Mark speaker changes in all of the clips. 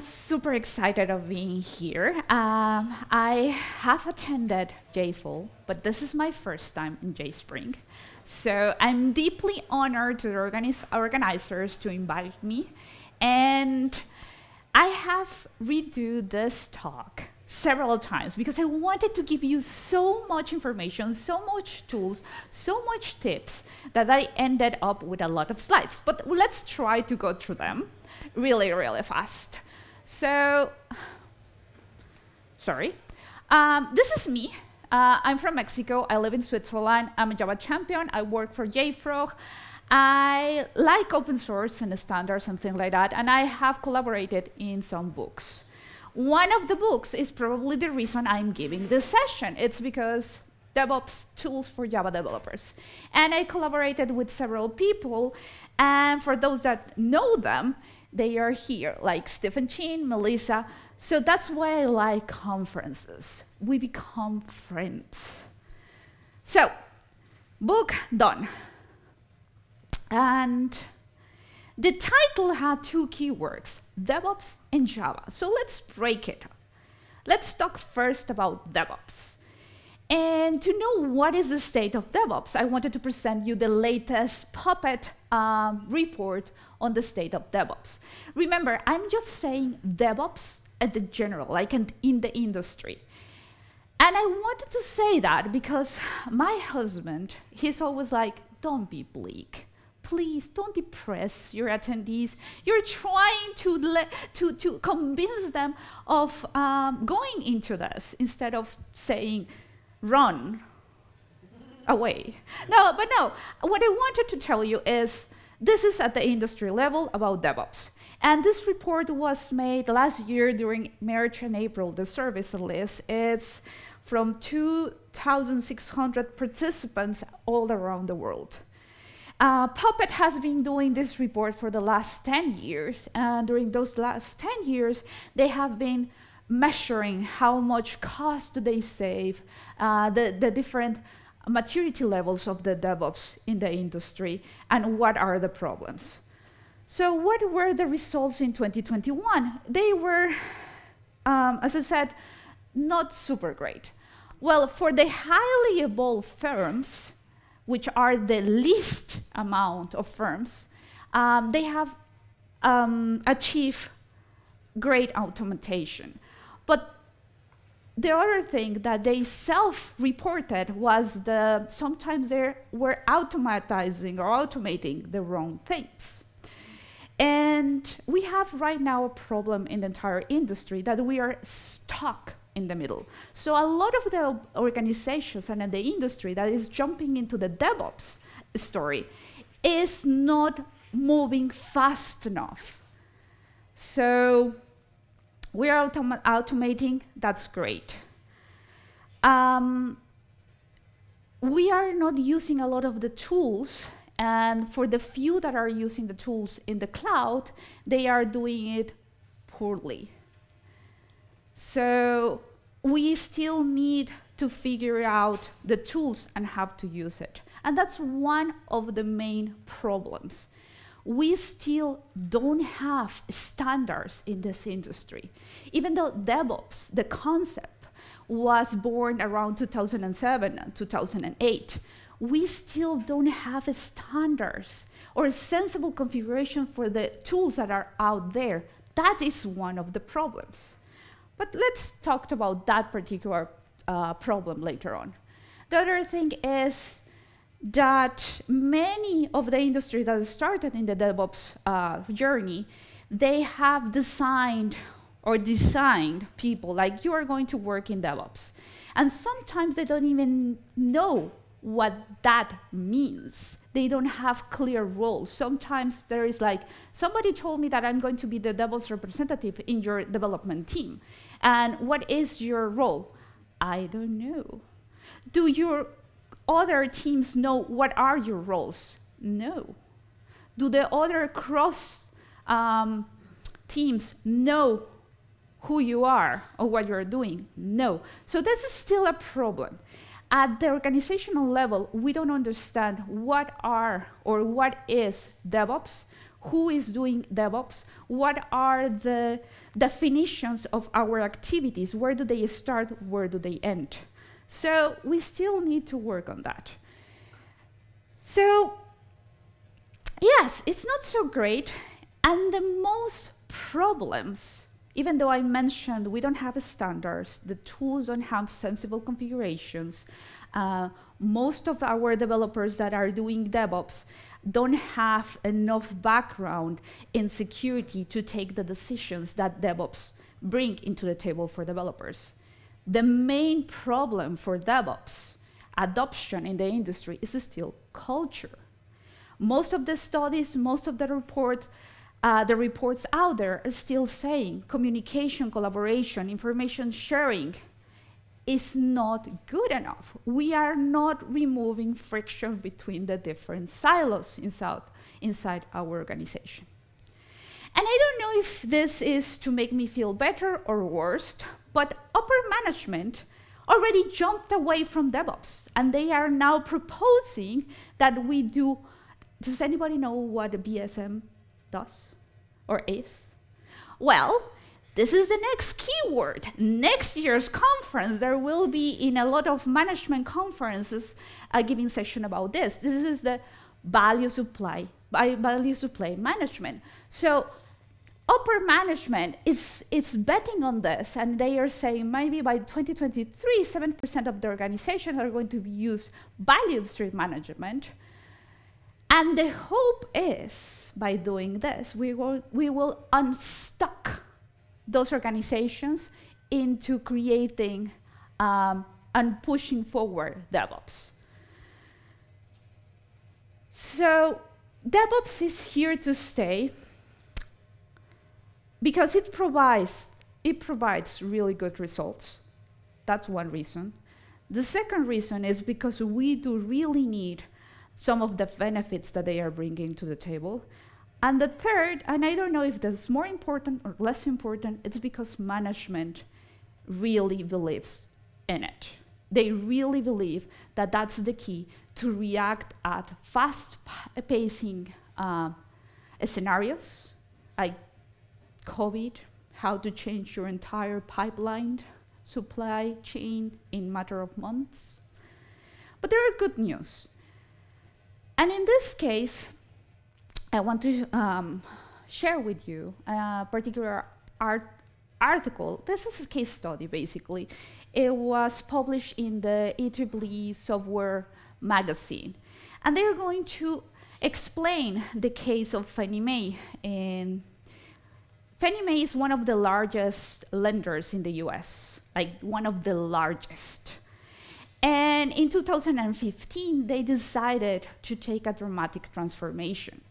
Speaker 1: super excited of being here. I have attended JFall, but this is my first time in JSpring. So I'm deeply honored to the organizers to invite me. And I have redo this talk several times because I wanted to give you so much information, so much tools, so much tips that I ended up with a lot of slides. But let's try to go through them really, really fast. So, sorry. This is me. I'm from Mexico. I live in Switzerland. I'm a Java champion. I work for JFrog. I like open source and standards and things like that, and I have collaborated in some books. One of the books is probably the reason I'm giving this session. It's because DevOps tools for Java developers. And I collaborated with several people, and for those that know them, they are here, like Stephen Chin, Melissa. So that's why I like conferences. We become friends. So, book done. And the title had two keywords, DevOps and Java. So let's break it. Let's talk first about DevOps. And to know what is the state of DevOps, I wanted to present you the latest Puppet report on the state of DevOps. Remember, I'm just saying DevOps at the general, like in the industry. And I wanted to say that because my husband, he's always like, don't be bleak. Please don't depress your attendees. You're trying to convince them of going into this instead of saying, run away. No, but no, what I wanted to tell you is this is at the industry level about DevOps. And this report was made last year during March and April, the service list. It's from 2,600 participants all around the world. Puppet has been doing this report for the last 10 years, and during those last 10 years, they have been measuring how much cost do they save, the different maturity levels of the DevOps in the industry, and what are the problems. So what were the results in 2021? They were, as I said, not super great. Well, for the highly evolved firms, which are the least amount of firms, they have achieved great automation. But the other thing that they self-reported was sometimes they were automating the wrong things. And we have right now a problem in the entire industry that we are stuck in the middle. So a lot of the organizations and the industry that is jumping into the DevOps story is not moving fast enough. So we are automating, that's great. We are not using a lot of the tools, and for the few that are using the tools in the cloud, they are doing it poorly. So we still need to figure out the tools and how to use it. And that's one of the main problems. We still don't have standards in this industry. Even though DevOps, the concept, was born around 2007 and 2008, we still don't have standards or a sensible configuration for the tools that are out there. That is one of the problems. But let's talk about that particular problem later on. The other thing is that many of the industries that started in the DevOps journey, they have designed people like you are going to work in DevOps. And sometimes they don't even know what that means. They don't have clear roles. Sometimes there is like, somebody told me that I'm going to be the DevOps representative in your development team. And what is your role? I don't know. Do your other teams know what are your roles? No. Do the other cross teams know who you are or what you're doing? No. So this is still a problem. At the organizational level, we don't understand what are or what is DevOps, who is doing DevOps, what are the definitions of our activities, where do they start, where do they end. So we still need to work on that. So yes, it's not so great, and the most problems, even though I mentioned we don't have standards, the tools don't have sensible configurations, most of our developers that are doing DevOps don't have enough background in security to take the decisions that DevOps bring into the table for developers. The main problem for DevOps adoption in the industry is still culture. Most of the studies, most of the reports out there are still saying communication, collaboration, information sharing is not good enough. We are not removing friction between the different silos inside our organization. And I don't know if this is to make me feel better or worse, but upper management already jumped away from DevOps, and they are now proposing that we do. Does anybody know what a BSM does or is? Well, this is the next keyword. Next year's conference, there will be in a lot of management conferences a giving session about this. This is the value supply management. So upper management is betting on this, and they are saying maybe by 2023, 7% of the organizations are going to use value stream management. And the hope is, by doing this, we will unstuck those organizations into creating and pushing forward DevOps. So DevOps is here to stay because it provides really good results. That's one reason. The second reason is because we do really need some of the benefits that they are bringing to the table. And the third, and I don't know if that's more important or less important, it's because management really believes in it. They really believe that that's the key to react at fast-pacing scenarios, like COVID, how to change your entire pipeline, supply chain in a matter of months. But there are good news. And in this case, I want to share with you a particular article. This is a case study, basically. It was published in the IEEE Software magazine. And they're going to explain the case of Fannie Mae. And Fannie Mae is one of the largest lenders in the US, like one of the largest. And in 2015, they decided to take a dramatic transformation.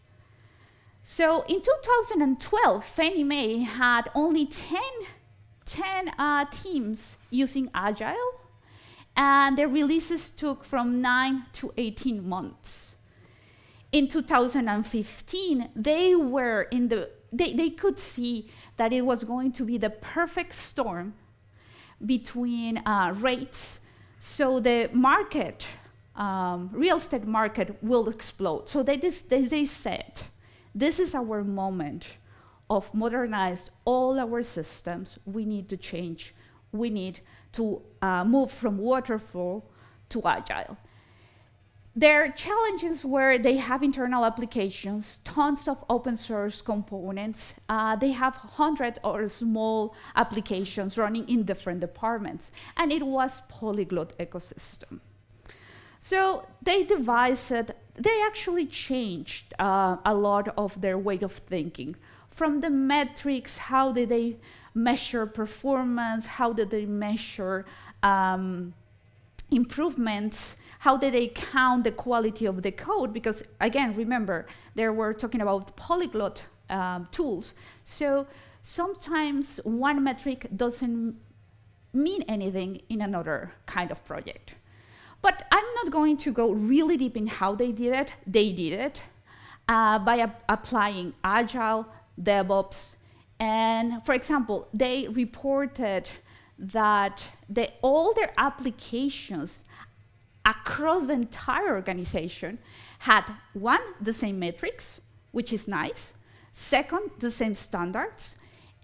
Speaker 1: So in 2012, Fannie Mae had only 10 teams using Agile, and their releases took from 9 to 18 months. In 2015, they could see that it was going to be the perfect storm between rates, so the market, real estate market will explode. So they said, this is our moment of modernize all our systems. We need to change. We need to move from waterfall to Agile. Their challenges were they have internal applications, tons of open source components. They have hundreds or small applications running in different departments. And it was polyglot ecosystem. So they actually changed a lot of their way of thinking. From the metrics, how did they measure performance? How did they measure improvements? How did they count the quality of the code? Because again, remember, they were talking about polyglot tools. So sometimes one metric doesn't mean anything in another kind of project. But I'm not going to go really deep in how they did it. They did it by applying Agile, DevOps, and for example, they reported that all their applications across the entire organization had, one, the same metrics, which is nice, Second, the same standards.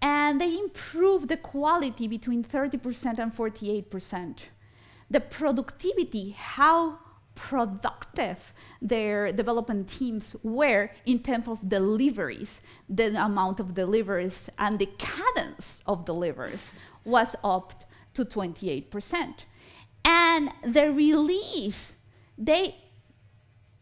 Speaker 1: And they improve the quality between 30% and 48%. The productivity, how productive their development teams were in terms of deliveries, the amount of deliveries and the cadence of deliveries was up to 28%. And the release, they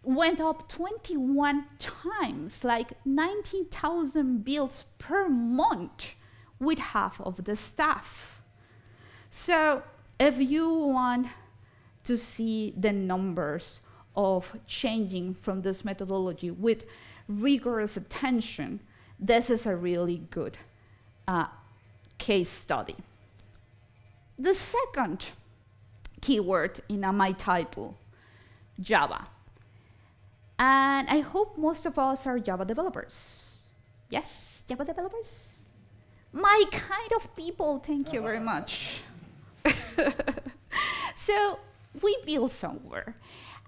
Speaker 1: went up 21 times, like 19,000 builds per month with half of the staff. So if you want to see the numbers of changing from this methodology with rigorous attention, this is a really good case study. The second keyword in my title, Java. And I hope most of us are Java developers. Yes, Java developers? My kind of people, thank you very much. So we build software.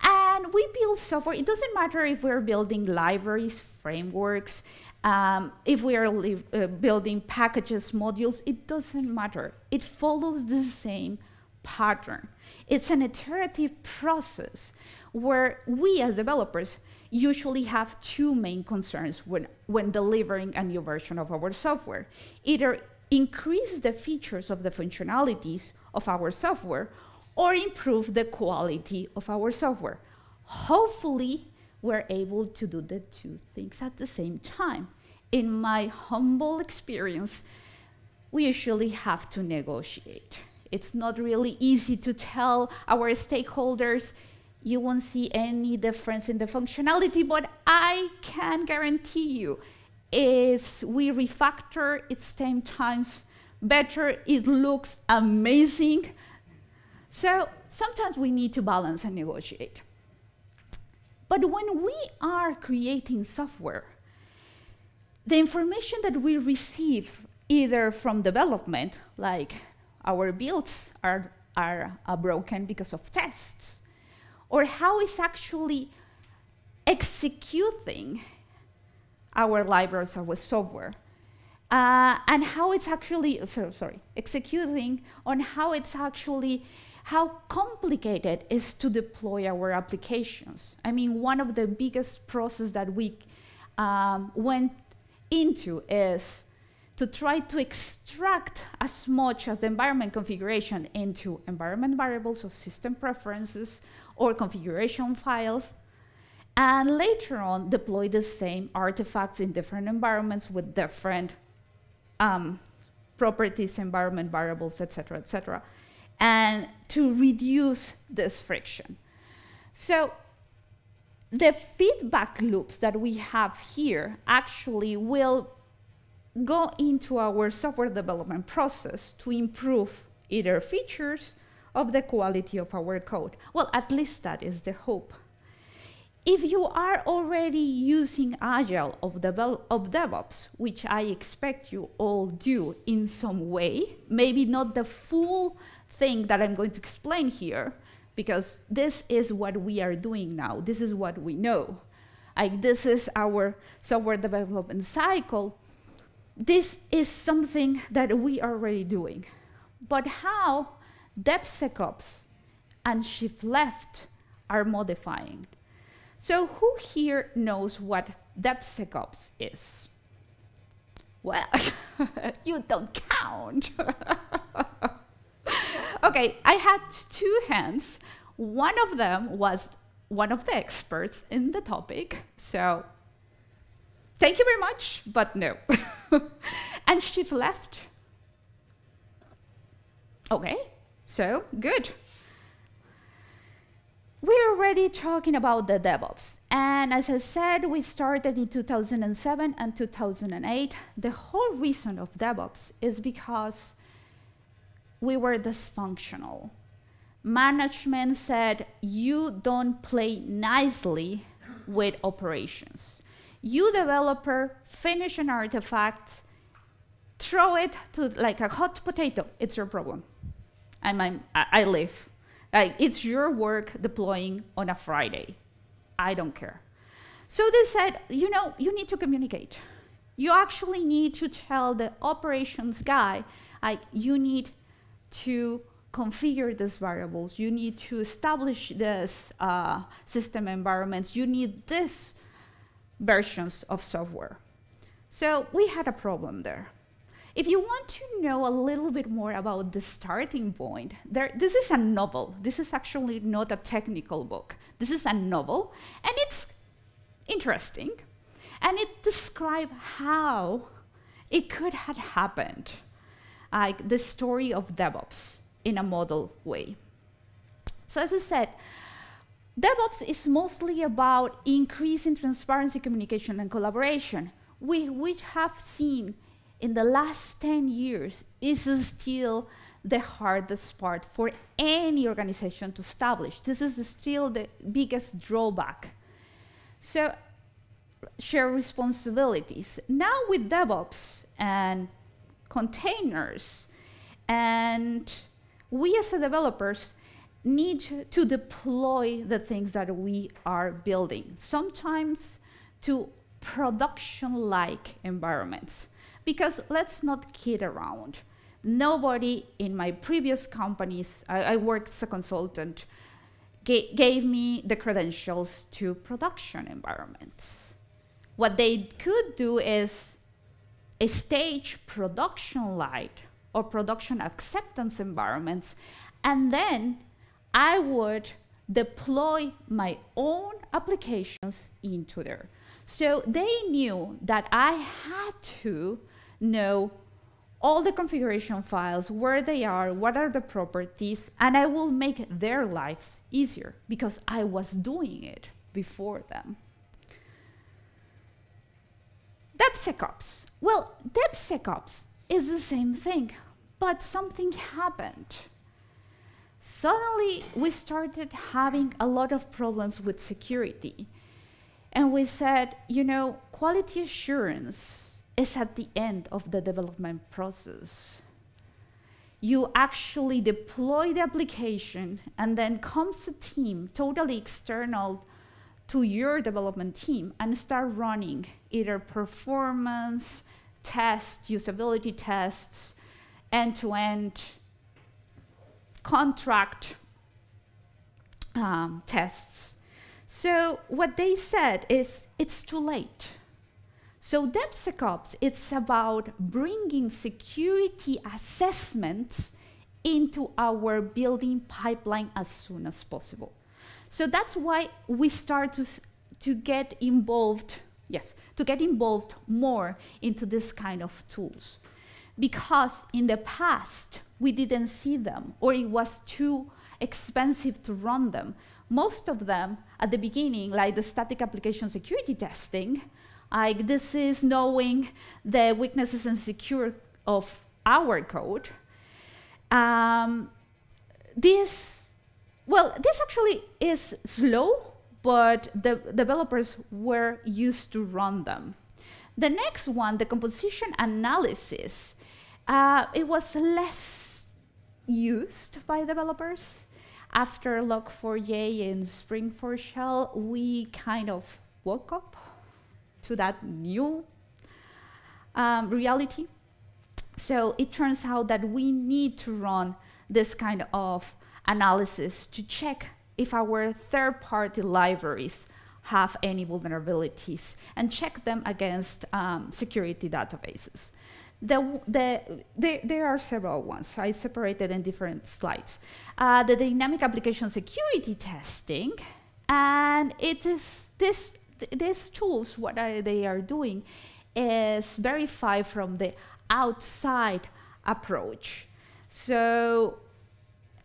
Speaker 1: And we build software, it doesn't matter if we're building libraries, frameworks, if we are building packages, modules, it doesn't matter. It follows the same pattern. It's an iterative process where we as developers usually have two main concerns when delivering a new version of our software. Either increase the features of the functionalities of our software or improve the quality of our software. Hopefully, we're able to do the two things at the same time. In my humble experience, we usually have to negotiate. It's not really easy to tell our stakeholders, you won't see any difference in the functionality, but I can guarantee you, is we refactor, it's 10 times better, it looks amazing. So sometimes we need to balance and negotiate. But when we are creating software, the information that we receive either from development, like our builds are broken because of tests, or how it's actually executing our libraries, our software, and how it's actually, executing on how it's actually, how complicated it is to deploy our applications. I mean, one of the biggest processes that we went into is to try to extract as much as the environment configuration into environment variables of system preferences or configuration files, and later on deploy the same artifacts in different environments with different properties, environment variables, et cetera, and to reduce this friction. So the feedback loops that we have here actually will go into our software development process to improve either features of the quality of our code. Well, at least that is the hope. If you are already using Agile of DevOps, which I expect you all do in some way, maybe not the full thing that I'm going to explain here, because this is what we are doing now. This is what we know. This is our software development cycle. This is something that we are already doing. But how DevSecOps and Shift Left are modifying. So who here knows what DevSecOps is? Well, you don't count. Okay, I had two hands. One of them was one of the experts in the topic, so thank you very much, but no. And Shift Left. Okay, so good. We're already talking about the DevOps. And as I said, we started in 2007 and 2008. The whole reason of DevOps is because we were dysfunctional. Management said, you don't play nicely with operations. You developer, finish an artifact, throw it to like a hot potato, it's your problem. I live. It's your work deploying on a Friday. I don't care. So they said, you know, you need to communicate. You actually need to tell the operations guy, like, you need to configure these variables, you need to establish this system environments, you need this versions of software. So we had a problem there. If you want to know a little bit more about the starting point, this is a novel. This is actually not a technical book. This is a novel, and it's interesting. And it describes how it could have happened, like the story of DevOps in a model way. So as I said, DevOps is mostly about increasing transparency, communication, and collaboration, which have seen in the last 10 years is still the hardest part for any organization to establish. This is still the biggest drawback. So share responsibilities. Now with DevOps and containers, and we as developers need to deploy the things that we are building, sometimes to production-like environments. Because let's not kid around. Nobody in my previous companies, I worked as a consultant, gave me the credentials to production environments. What they could do is a stage production-like or production acceptance environments, and then I would deploy my own applications into there. So they knew that I had to know all the configuration files, where they are, what are the properties, and I will make their lives easier because I was doing it before them. DevSecOps. Well, DevSecOps is the same thing, but something happened. Suddenly, we started having a lot of problems with security. And we said, you know, quality assurance is at the end of the development process. You actually deploy the application, and then comes a team totally external to your development team and start running either performance tests, usability tests, end-to-end contract tests. So what they said is, it's too late. So DevSecOps, it's about bringing security assessments into our building pipeline as soon as possible. So that's why we start to get involved, to get involved more into this kind of tools. Because in the past, we didn't see them, or it was too expensive to run them. Most of them, at the beginning, like the static application security testing, like this is knowing the weaknesses and secure of our code. This actually is slow, but the developers were used to run them. The next one, the composition analysis, it was less used by developers. After Log4j and Spring4Shell, we kind of woke up to that new reality. So it turns out that we need to run this kind of analysis to check if our third-party libraries have any vulnerabilities and check them against security databases. There are several ones. I separated in different slides. The dynamic application security testing, and it is these tools, what they are doing is verify from the outside approach. So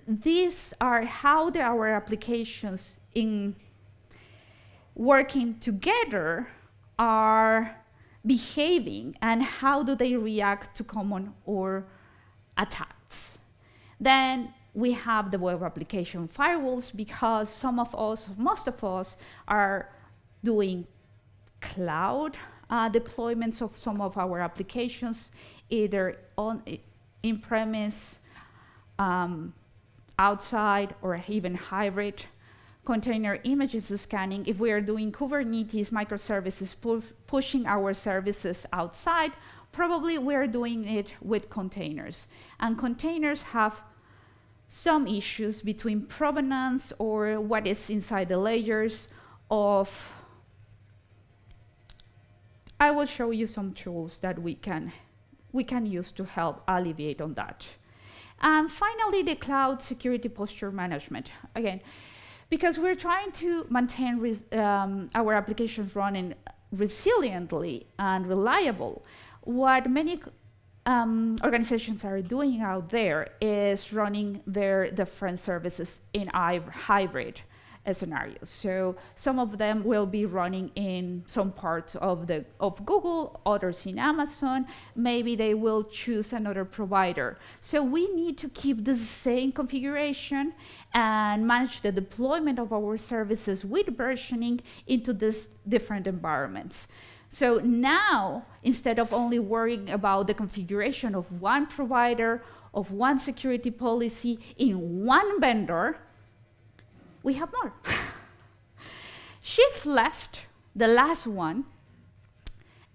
Speaker 1: these are how our applications in working together are behaving and how do they react to common or attacks. Then we have the web application firewalls, because most of us are doing cloud deployments of some of our applications, either in-premise, outside, or even hybrid container images scanning, if we are doing Kubernetes microservices, pushing our services outside, probably we're doing it with containers. And containers have some issues between provenance or what is inside the layers of. I will show you some tools that we can use to help alleviate on that. And finally, the cloud security posture management. Again, because we're trying to maintain our applications running resiliently and reliable, what many organizations are doing out there is running their different services in hybrid scenarios. So some of them will be running in some parts of Google, others in Amazon. Maybe they will choose another provider. So we need to keep the same configuration and manage the deployment of our services with versioning into these different environments. So now, instead of only worrying about the configuration of one provider, of one security policy in one vendor, we have more. Shift left, the last one,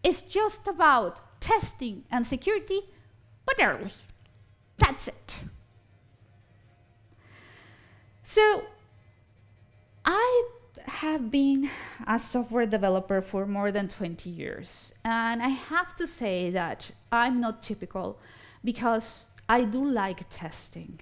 Speaker 1: is just about testing and security, but early. That's it. So I have been a software developer for more than 20 years. And I have to say that I'm not typical because I do like testing.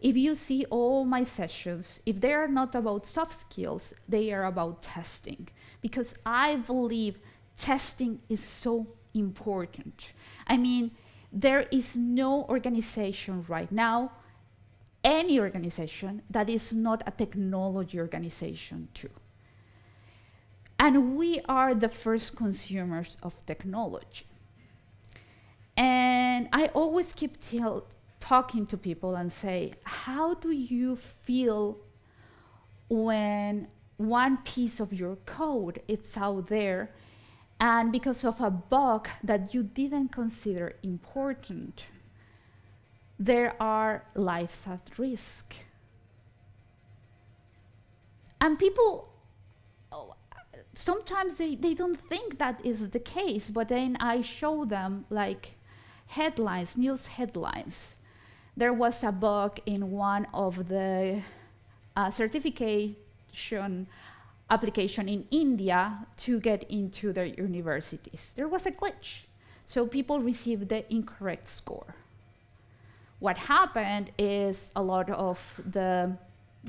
Speaker 1: If you see all my sessions, if they are not about soft skills, they are about testing. Because I believe testing is so important. I mean, there is no organization right now, any organization, that is not a technology organization too. And we are the first consumers of technology. And I always keep talking to people and say, how do you feel when one piece of your code is out there and because of a bug that you didn't consider important, there are lives at risk? And people, sometimes they don't think that is the case, but then I show them like headlines, news headlines. There was a bug in one of the certification application in India to get into their universities. There was a glitch, so people received the incorrect score. What happened is a lot of the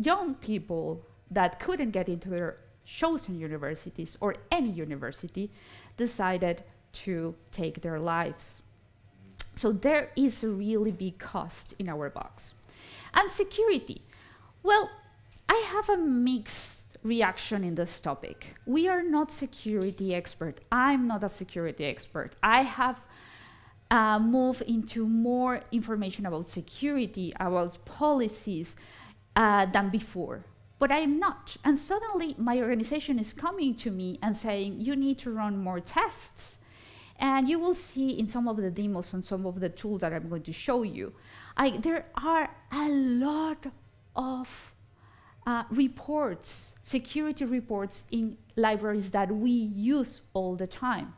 Speaker 1: young people that couldn't get into their chosen universities or any university decided to take their lives. So there is a really big cost in our box. And security. Well, I have a mixed reaction in this topic. We are not security expert. I'm not a security expert. I have moved into more information about security, about policies than before. But I am not. And suddenly my organization is coming to me and saying, you need to run more tests. And you will see in some of the demos and some of the tools that I'm going to show you, there are a lot of reports, security reports in libraries that we use all the time.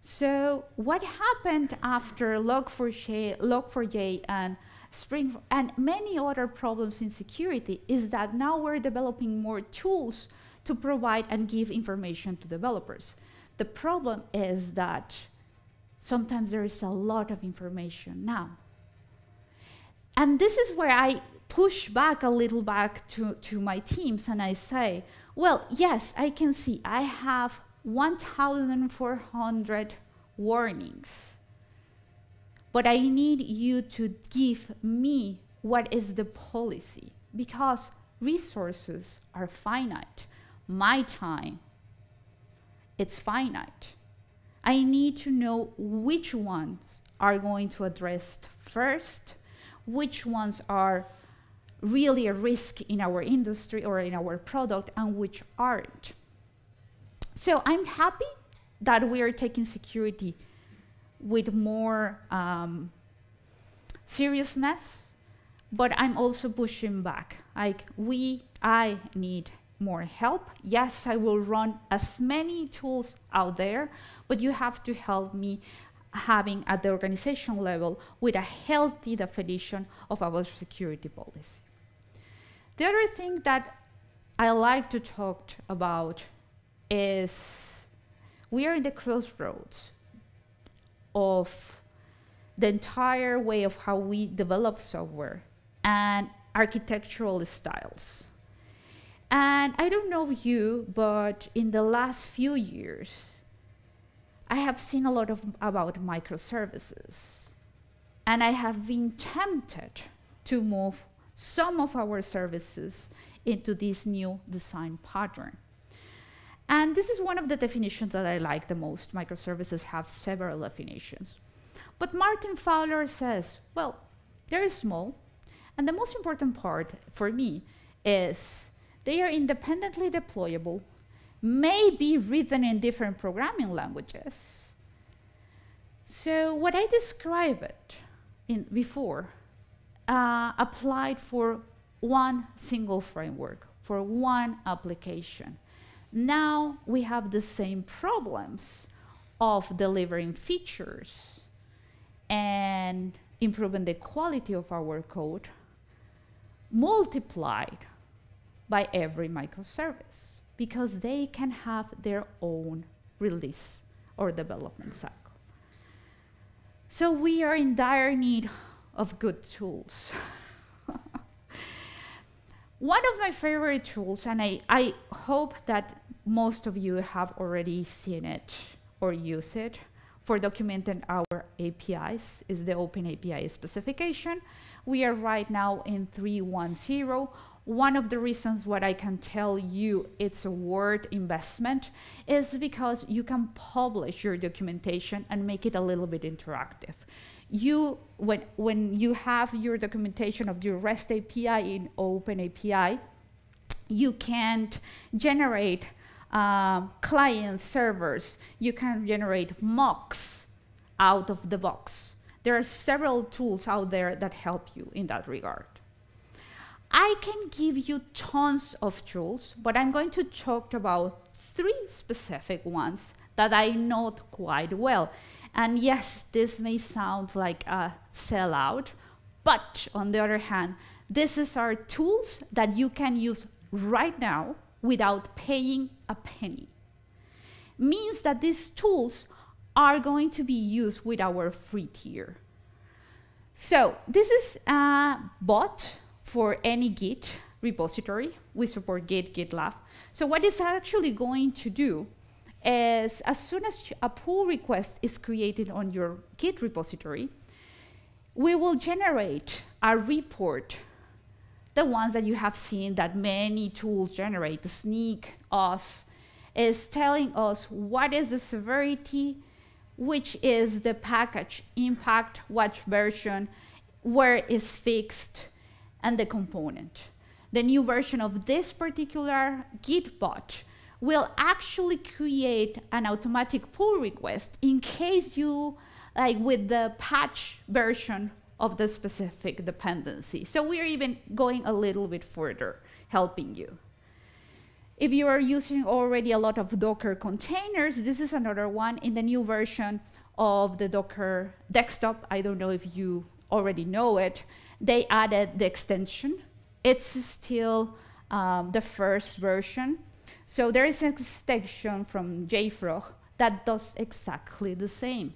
Speaker 1: So what happened after Log4j and Spring and many other problems in security is that now we're developing more tools to provide and give information to developers. The problem is that sometimes there is a lot of information now. And this is where I push back a little back to my teams and I say, well, yes, I can see I have 1,400 warnings, but I need you to give me what is the policy, because resources are finite. My time, it's finite. I need to know which ones are going to address first, which ones are really a risk in our industry or in our product, and which aren't. So I'm happy that we are taking security with more seriousness. but I'm also pushing back. Like, I need more help. Yes, I will run as many tools out there, but you have to help me having at the organization level with a healthy definition of our security policy. The other thing that I like to talk about is we are in the crossroads of the entire way of how we develop software and architectural styles. And I don't know you, but in the last few years, I have seen a lot about microservices. And I have been tempted to move some of our services into this new design pattern. And this is one of the definitions that I like the most. Microservices have several definitions. But Martin Fowler says, well, they're small. And the most important part for me is they are independently deployable, may be written in different programming languages. So what I described before applied for one single framework, for one application. Now we have the same problems of delivering features and improving the quality of our code multiplied by every microservice, because they can have their own release or development cycle. So we are in dire need of good tools. One of my favorite tools, and I hope that most of you have already seen it or use it for documenting our APIs, is the Open API Specification. We are right now in 3.1.0. One of the reasons what I can tell you it's a worth investment is because you can publish your documentation and make it a little bit interactive. When you have your documentation of your REST API in Open API, you can't generate client servers. You can generate mocks out of the box. There are several tools out there that help you in that regard. I can give you tons of tools, but I'm going to talk about 3 specific ones that I know quite well. And yes, this may sound like a sellout, but on the other hand, these are tools that you can use right now without paying a penny. Means that these tools are going to be used with our free tier. So this is a bot for any Git repository. We support Git, GitLab. So what it's actually going to do is, as soon as a pull request is created on your Git repository, we will generate a report, the ones that you have seen that many tools generate. The Sneak, us, is telling us what is the severity, which is the package impact, what version, where is fixed, and the component. The new version of this particular Git bot will actually create an automatic pull request in case you, like with the patch version of the specific dependency. So we're even going a little bit further, helping you. If you are using already a lot of Docker containers, this is another one in the new version of the Docker desktop. I don't know if you already know it. They added the extension. It's still the first version. So there is an extension from JFrog that does exactly the same.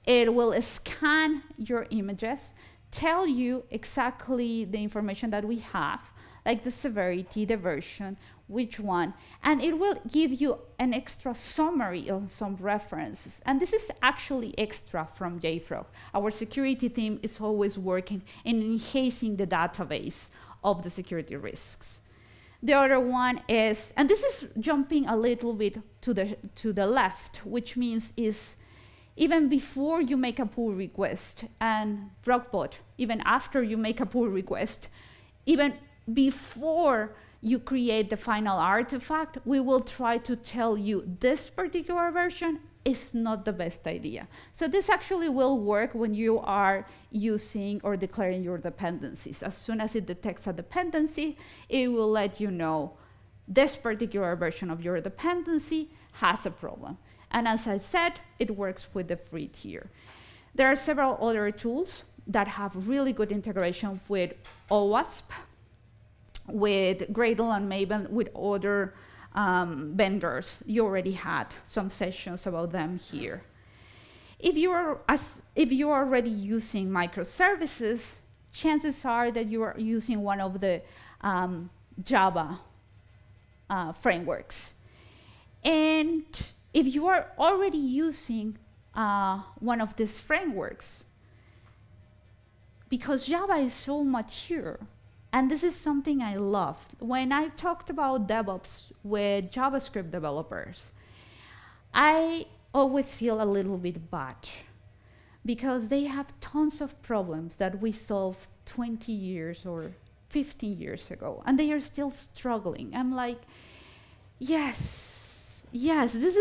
Speaker 1: It will scan your images, tell you exactly the information that we have, like the severity, the version, which one, and it will give you an extra summary of some references. And this is actually extra from JFrog. Our security team is always working in enhancing the database of the security risks. The other one is, and this is jumping a little bit to the left, which means is even before you make a pull request, and Frogbot, even after you make a pull request, even before you create the final artifact, we will try to tell you this particular version is not the best idea. So this actually will work when you are using or declaring your dependencies. As soon as it detects a dependency, it will let you know this particular version of your dependency has a problem. And as I said, it works with the free tier. There are several other tools that have really good integration with OWASP, with Gradle and Maven, with other vendors. You already had some sessions about them here. If you are already using microservices, chances are that you are using one of the Java frameworks. And if you are already using one of these frameworks, because Java is so mature, and this is something I love. When I talked about DevOps with JavaScript developers, I always feel a little bit bad because they have tons of problems that we solved 20 years or 15 years ago, and they are still struggling. I'm like, yes, this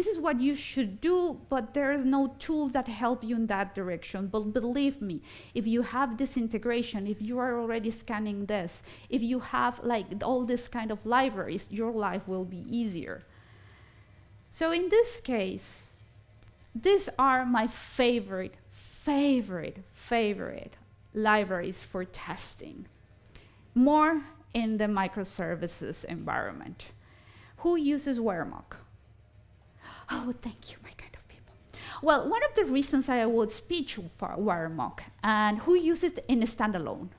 Speaker 1: is what you should do, but there's no tools that help you in that direction. But believe me, if you have this integration, if you are already scanning this, if you have like all this kind of libraries, your life will be easier. So in this case, these are my favorite libraries for testing. More in the microservices environment. Who uses Warmock? Oh, thank you, my kind of people. Well, one of the reasons I would speak for Warmock, and who uses it in a standalone?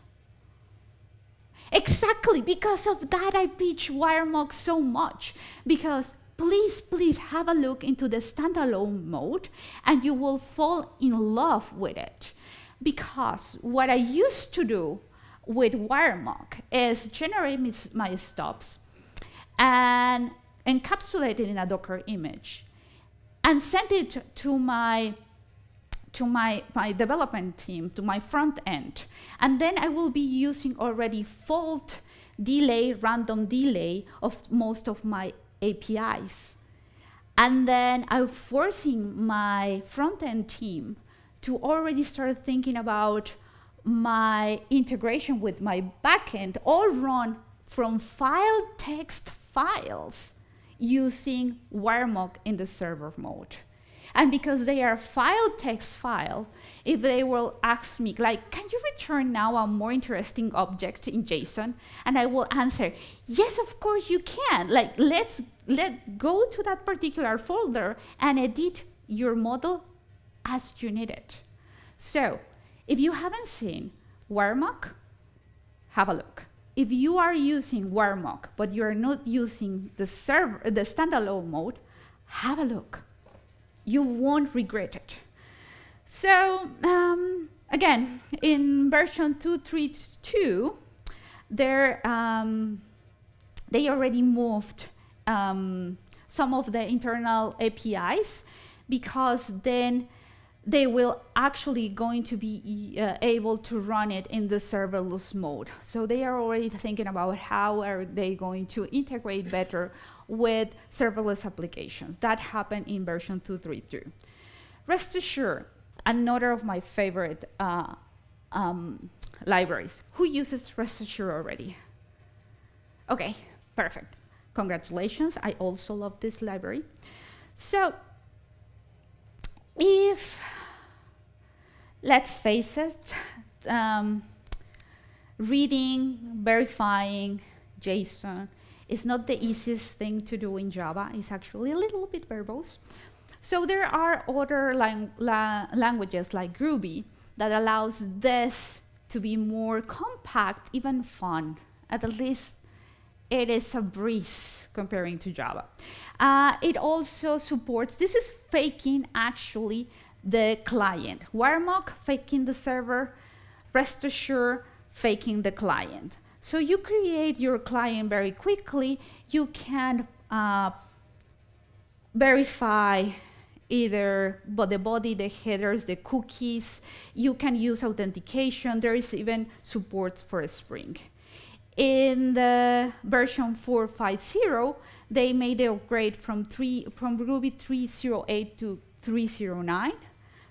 Speaker 1: Exactly, because of that I pitch Warmock so much, because please have a look into the standalone mode and you will fall in love with it. Because what I used to do with Warmock is generate my stubs and encapsulate it in a Docker image and send it to my development team, to my front end. And then I will be using already fault delay, random delay of most of my APIs. And then I'm forcing my front end team to already start thinking about my integration with my backend, all run from file text files using Warmock in the server mode. And because they are file text file, if they will ask me, like, can you return now a more interesting object in JSON? And I will answer, yes, of course you can. Like, let's go to that particular folder and edit your model as you need it. So if you haven't seen Warmock, have a look. If you are using Warmock, but you are not using the standalone mode, have a look. You won't regret it. So again, in version 2.3.2, they already moved some of the internal APIs, because then they will actually going to be able to run it in the serverless mode. So they are already thinking about how are they going to integrate better with serverless applications. That happened in version 2.3.2. Rest assured, another of my favorite libraries. Who uses Rest Assured already? Okay, perfect. Congratulations, I also love this library. So if, let's face it, reading, verifying JSON is not the easiest thing to do in Java. It's actually a little bit verbose. So there are other languages like Groovy that allows this to be more compact, even fun. At least it is a breeze comparing to Java. It also supports, this is faking actually the client. Warmock faking the server, Rest Assured faking the client. So you create your client very quickly. You can verify either the body, the headers, the cookies. You can use authentication. There is even support for Spring. In the version 4.50, they made the upgrade from Groovy 3.08 to 3.09.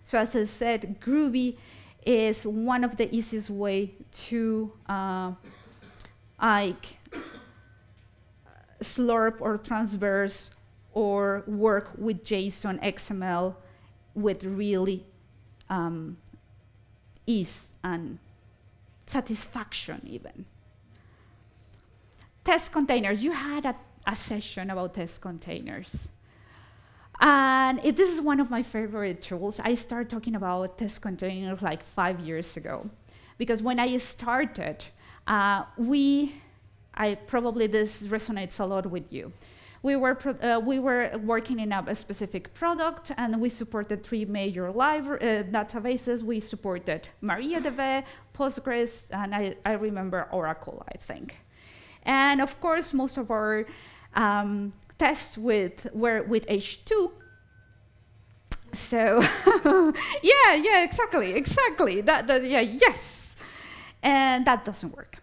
Speaker 1: So as I said, Groovy is one of the easiest way to slurp or transverse or work with JSON XML with really ease and satisfaction even. Test containers. You had a session about test containers. And this is one of my favorite tools. I started talking about test containers like 5 years ago. Because when I started, probably this resonates a lot with you. We were working in a specific product, and we supported 3 major databases. We supported MariaDB, Postgres, and I remember Oracle, I think. And of course, most of our tests were with H2. So yeah, exactly. Yes. And that doesn't work.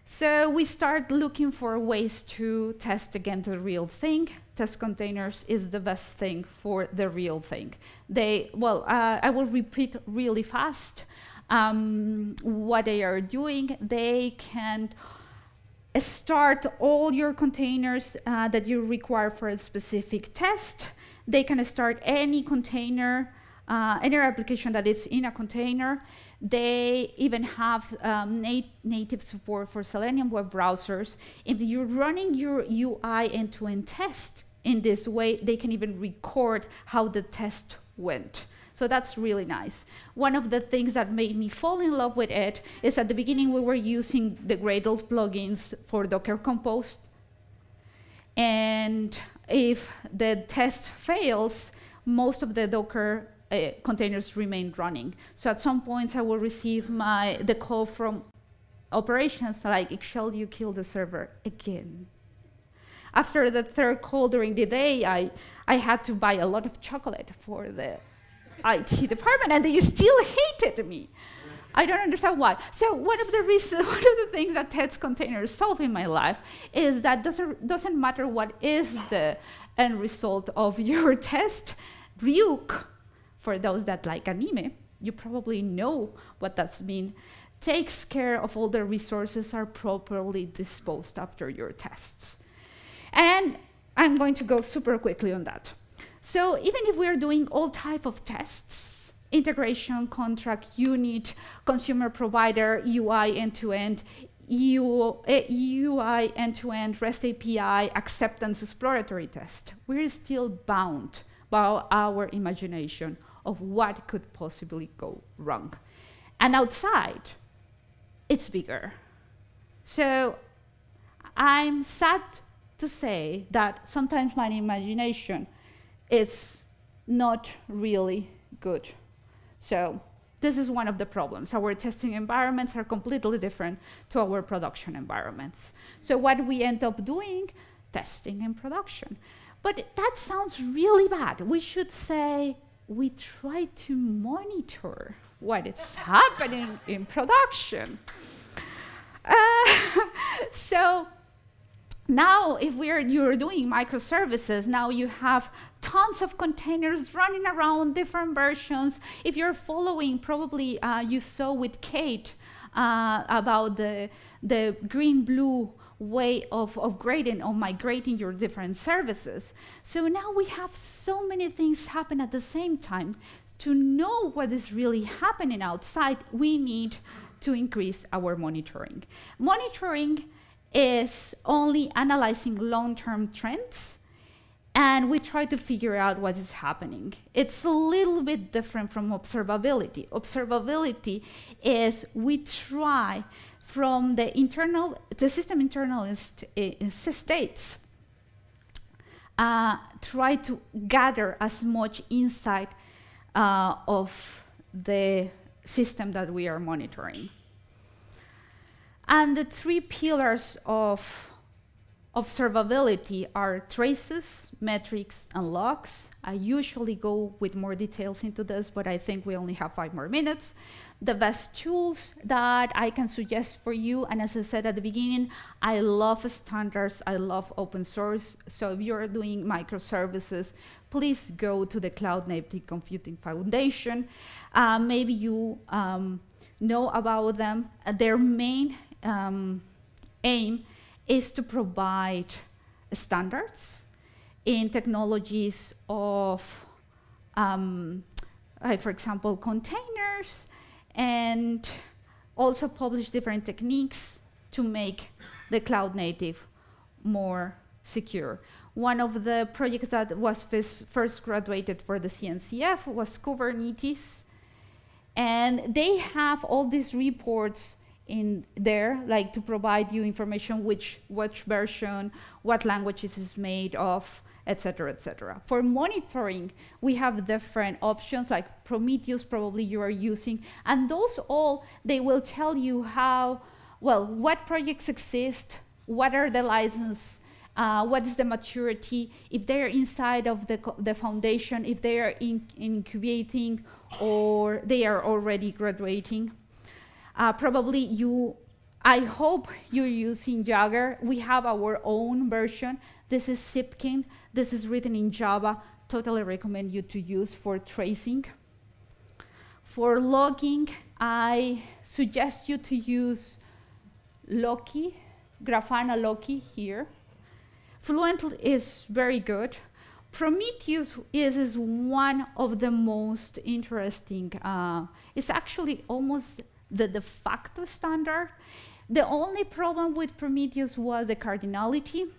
Speaker 1: So we start looking for ways to test against the real thing. Test containers is the best thing for the real thing. I will repeat really fast what they are doing. They can start all your containers that you require for a specific test. They can start any container, any application that is in a container. They even have native support for Selenium web browsers. If you're running your UI end-to-end test in this way, they can even record how the test went. So that's really nice. One of the things that made me fall in love with it is at the beginning we were using the Gradle plugins for Docker Compose. And if the test fails, most of the Docker containers remain running. So at some points I will receive the call from operations like, Ixchel, you killed the server again. After the third call during the day, I had to buy a lot of chocolate for the IT department, and they still hated me. I don't understand why. So one of the things that test containers solve in my life is that doesn't matter what is the end result of your test. Ryuk, for those that like anime, you probably know what that's mean, takes care of all the resources are properly disposed after your tests. And I'm going to go super quickly on that. So even if we're doing all type of tests, integration, contract, unit, consumer provider, UI end-to-end, UI end-to-end, REST API, acceptance exploratory test, we're still bound by our imagination of what could possibly go wrong. And outside, it's bigger. So I'm sad to say that sometimes my imagination is not really good. So this is one of the problems. Our testing environments are completely different to our production environments. So what we end up doing, testing in production. But that sounds really bad. We should say we try to monitor what is happening in production. So now, if you're doing microservices, now you have tons of containers running around, different versions. If you're following, probably you saw with Kate about the green-blue way of upgrading or migrating your different services. So now we have so many things happen at the same time. To know what is really happening outside, we need to increase our monitoring. Monitoring is only analyzing long-term trends, and we try to figure out what is happening. It's a little bit different from observability. Observability is we try from the system internal states, try to gather as much insight of the system that we are monitoring. And the 3 pillars of observability are traces, metrics, and logs. I usually go with more details into this, but I think we only have 5 more minutes. The best tools that I can suggest for you, and as I said at the beginning, I love standards, I love open source. So if you're doing microservices, please go to the Cloud Native Computing Foundation. Maybe you know about them. Their main aim is to provide standards in technologies of, for example, containers, and also publish different techniques to make the cloud native more secure. One of the projects that was first graduated for the CNCF was Kubernetes, and they have all these reports in there, like to provide you information which version, what language it is made of, etc., etc. For monitoring, we have different options like Prometheus, probably you are using, and those all, they will tell you how, well, what projects exist, what are the licenses, what is the maturity, if they're inside of the foundation, if they are incubating or they are already graduating. Probably I hope you're using Jagger. We have our own version. This is Zipkin. This is written in Java. Totally recommend you to use for tracing. For logging, I suggest you to use Loki, Grafana Loki here. Fluent is very good. Prometheus is one of the most interesting. It's actually almost the de facto standard. The only problem with Prometheus was the cardinality.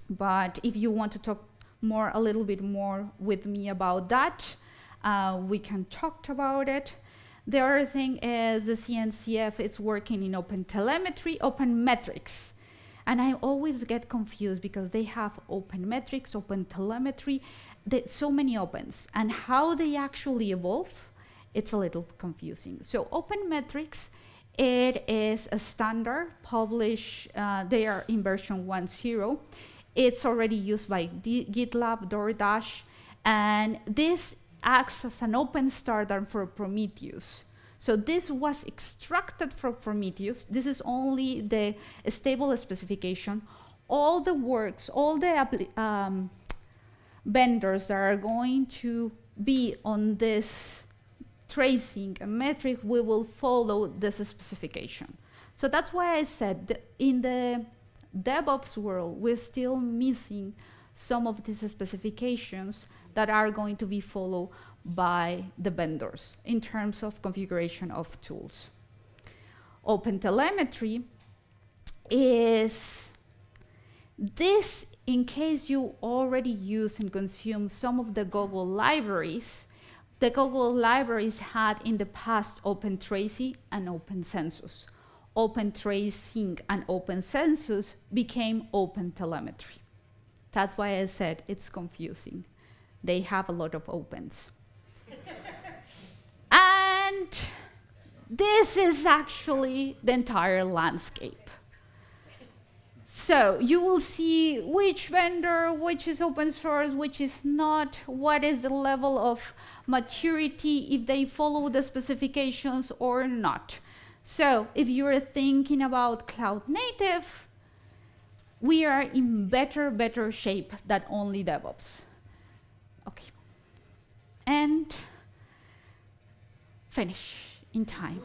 Speaker 1: But if you want to talk a little bit more with me about that, we can talk about it. The other thing is the CNCF is working in open telemetry, open metrics. And I always get confused because they have open metrics, open telemetry, so many opens. And how they actually evolve, it's a little confusing. So open metrics, it is a standard published, they are in version 1.0. It's already used by GitLab, DoorDash, and this acts as an open standard for Prometheus. So this was extracted from Prometheus. This is only the stable specification. All the works, all the vendors that are going to be on this tracing a metric, we will follow this specification. So that's why I said that in the DevOps world, we're still missing some of these specifications that are going to be followed by the vendors in terms of configuration of tools. Open telemetry is this, in case you already use and consume some of the Google libraries. The Google libraries had in the past Open Tracing and Open Census. Open Tracing and Open Census became Open Telemetry. That's why I said it's confusing. They have a lot of opens. And this is actually the entire landscape. So you will see which vendor, which is open source, which is not, what is the level of maturity, if they follow the specifications or not. So if you're thinking about cloud native, we are in better shape than only DevOps. Okay. And finish in time.